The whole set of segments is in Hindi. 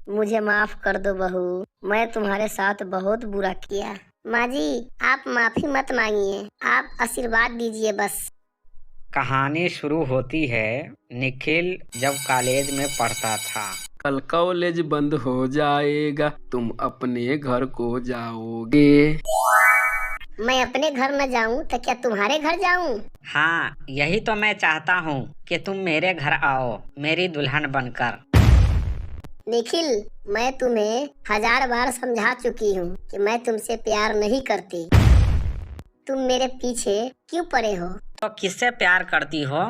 मुझे माफ कर दो बहू, मैं तुम्हारे साथ बहुत बुरा किया। माँ जी, आप माफी मत मांगिए, आप आशीर्वाद दीजिए बस। कहानी शुरू होती है निखिल जब कॉलेज में पढ़ता था। कल कॉलेज बंद हो जाएगा, तुम अपने घर को जाओगे। मैं अपने घर न जाऊं तो क्या तुम्हारे घर जाऊं? हाँ, यही तो मैं चाहता हूँ कि तुम मेरे घर आओ, मेरी दुल्हन बनकर। निखिल, मैं तुम्हें 1000 बार समझा चुकी हूँ कि मैं तुमसे प्यार नहीं करती। तुम मेरे पीछे क्यों पड़े हो? तो किससे प्यार करती हो?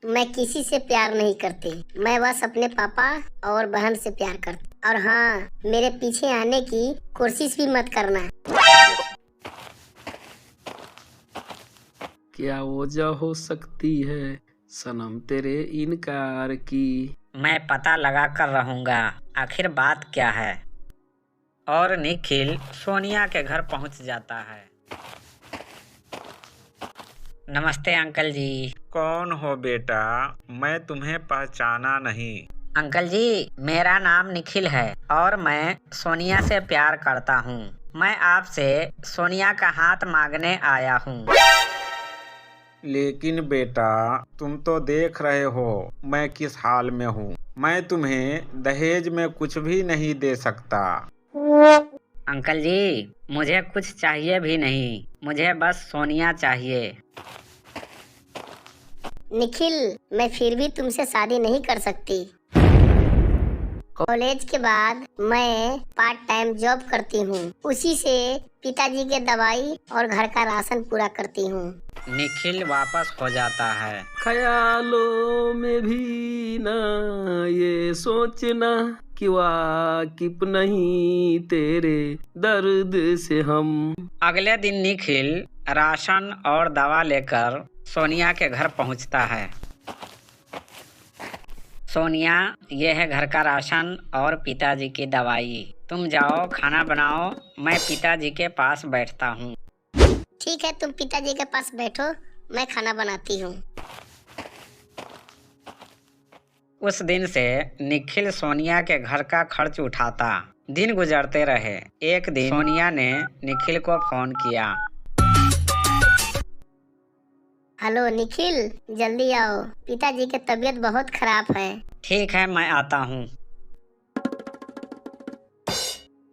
मैं किसी से प्यार नहीं करती, मैं बस अपने पापा और बहन से प्यार करती। और हाँ, मेरे पीछे आने की कोशिश भी मत करना। क्या वजह हो सकती है सनम तेरे इनकार की? मैं पता लगा कर रहूंगा आखिर बात क्या है। और निखिल सोनिया के घर पहुंच जाता है। नमस्ते अंकल जी। कौन हो बेटा? मैं तुम्हें पहचाना नहीं। अंकल जी, मेरा नाम निखिल है और मैं सोनिया से प्यार करता हूँ। मैं आपसे सोनिया का हाथ मांगने आया हूँ। लेकिन बेटा, तुम तो देख रहे हो मैं किस हाल में हूँ। मैं तुम्हें दहेज में कुछ भी नहीं दे सकता। अंकल जी, मुझे कुछ चाहिए भी नहीं, मुझे बस सोनिया चाहिए। निखिल, मैं फिर भी तुमसे शादी नहीं कर सकती। कॉलेज के बाद मैं पार्ट टाइम जॉब करती हूँ, उसी से पिताजी के दवाई और घर का राशन पूरा करती हूँ। निखिल वापस हो जाता है। ख्यालों में भी ना ये सोचना कि वाकिफ नहीं तेरे दर्द से हम। अगले दिन निखिल राशन और दवा लेकर सोनिया के घर पहुंचता है। सोनिया, ये है घर का राशन और पिताजी की दवाई। तुम जाओ खाना बनाओ, मैं पिताजी के पास बैठता हूँ। ठीक है, तुम पिताजी के पास बैठो, मैं खाना बनाती हूँ। उस दिन से निखिल सोनिया के घर का खर्च उठाता। दिन गुजरते रहे। एक दिन सोनिया ने निखिल को फोन किया। हेलो निखिल, जल्दी आओ, पिताजी की तबीयत बहुत खराब है। ठीक है, मैं आता हूँ।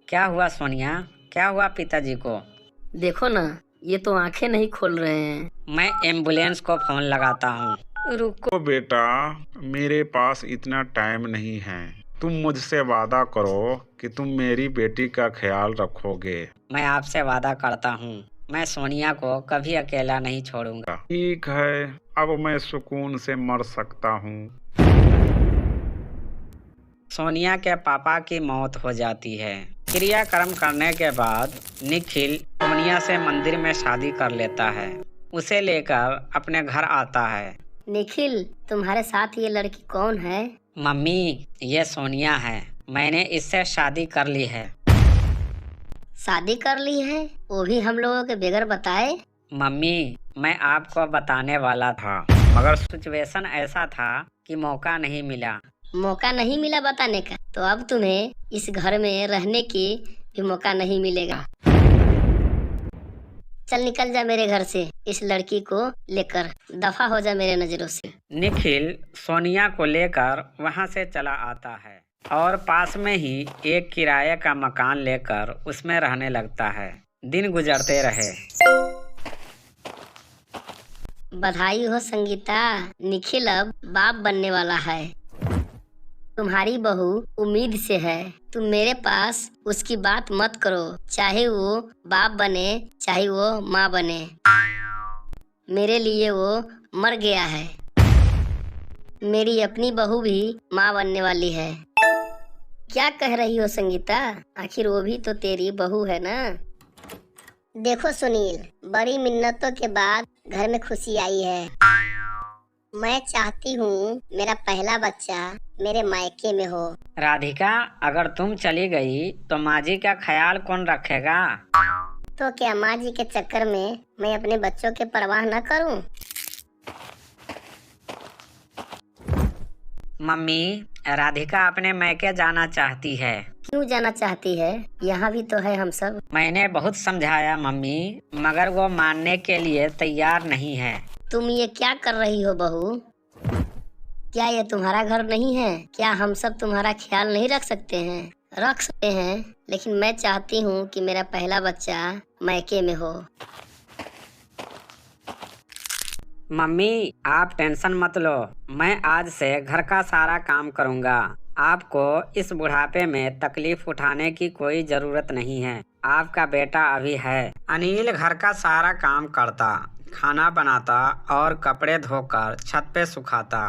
क्या हुआ सोनिया? क्या हुआ पिताजी को? देखो ना, ये तो आंखें नहीं खोल रहे हैं। मैं एम्बुलेंस को फोन लगाता हूँ। रुको। बेटा, मेरे पास इतना टाइम नहीं है। तुम मुझसे वादा करो कि तुम मेरी बेटी का ख्याल रखोगे। मैं आपसे वादा करता हूँ, मैं सोनिया को कभी अकेला नहीं छोड़ूंगा। ठीक है, अब मैं सुकून से मर सकता हूँ। सोनिया के पापा की मौत हो जाती है। क्रियाक्रम करने के बाद निखिल सोनिया से मंदिर में शादी कर लेता है। उसे लेकर अपने घर आता है। निखिल, तुम्हारे साथ ये लड़की कौन है? मम्मी, ये सोनिया है, मैंने इससे शादी कर ली है। शादी कर ली है? वो भी हम लोगों के बगैर बताए? मम्मी, मैं आपको बताने वाला था, मगर सिचुएशन ऐसा था कि मौका नहीं मिला। मौका नहीं मिला बताने का, तो अब तुम्हें इस घर में रहने की भी मौका नहीं मिलेगा। चल निकल जा मेरे घर से, इस लड़की को लेकर दफा हो जा मेरे नजरों से। निखिल सोनिया को लेकर वहां से चला आता है और पास में ही एक किराए का मकान लेकर उसमें रहने लगता है। दिन गुजरते रहे। बधाई हो संगीता, निखिल अब बाप बनने वाला है। तुम्हारी बहू उम्मीद से है, तुम मेरे पास उसकी बात मत करो, चाहे वो बाप बने चाहे वो माँ बने। मेरे लिए वो मर गया है। मेरी अपनी बहू भी माँ बनने वाली है। क्या कह रही हो संगीता? आखिर वो भी तो तेरी बहू है ना। देखो सुनील, बड़ी मिन्नतों के बाद घर में खुशी आई है। मैं चाहती हूँ मेरा पहला बच्चा मेरे मायके में हो। राधिका, अगर तुम चली गई तो माँ जी का ख्याल कौन रखेगा? तो क्या माँ जी के चक्कर में मैं अपने बच्चों के परवाह न करूँ? मम्मी, राधिका अपने मैके जाना चाहती है। क्यों जाना चाहती है? यहाँ भी तो है हम सब। मैंने बहुत समझाया मम्मी, मगर वो मानने के लिए तैयार नहीं है। तुम ये क्या कर रही हो बहू? क्या ये तुम्हारा घर नहीं है? क्या हम सब तुम्हारा ख्याल नहीं रख सकते हैं? रख सकते हैं, लेकिन मैं चाहती हूँ कि मेरा पहला बच्चा मैके में हो। मम्मी, आप टेंशन मत लो, मैं आज से घर का सारा काम करूँगा। आपको इस बुढ़ापे में तकलीफ उठाने की कोई जरूरत नहीं है। आपका बेटा अभी है। अनिल घर का सारा काम करता, खाना बनाता और कपड़े धोकर छत पे सुखाता।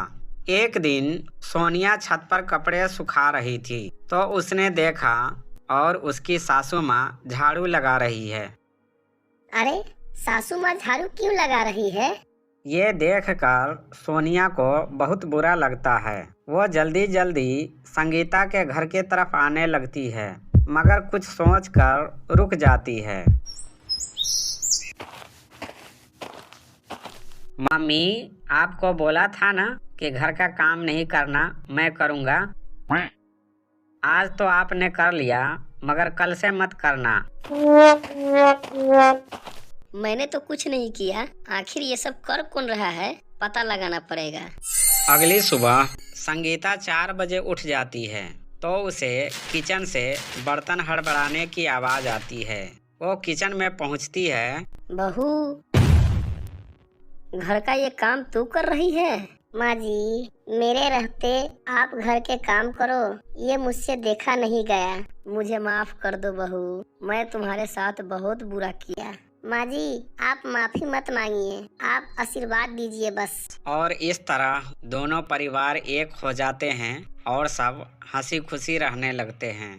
एक दिन सोनिया छत पर कपड़े सुखा रही थी तो उसने देखा और उसकी सासू माँ झाड़ू लगा रही है। अरे, सासू माँ झाड़ू क्यों लगा रही है? ये देखकर सोनिया को बहुत बुरा लगता है। वो जल्दी जल्दी संगीता के घर की तरफ आने लगती है, मगर कुछ सोचकर रुक जाती है। मम्मी, आपको बोला था ना कि घर का काम नहीं करना, मैं करूँगा। आज तो आपने कर लिया, मगर कल से मत करना। मैंने तो कुछ नहीं किया। आखिर ये सब कर कौन रहा है? पता लगाना पड़ेगा। अगली सुबह संगीता 4 बजे उठ जाती है तो उसे किचन से बर्तन हड़बड़ाने की आवाज आती है। वो किचन में पहुंचती है। बहू, घर का ये काम तू कर रही है? माँ जी, मेरे रहते आप घर के काम करो, ये मुझसे देखा नहीं गया। मुझे माफ कर दो बहू, मैं तुम्हारे साथ बहुत बुरा किया। माँ जी, आप माफी मत मांगिए, आप आशीर्वाद दीजिए बस। और इस तरह दोनों परिवार एक हो जाते हैं और सब हंसी खुशी रहने लगते हैं।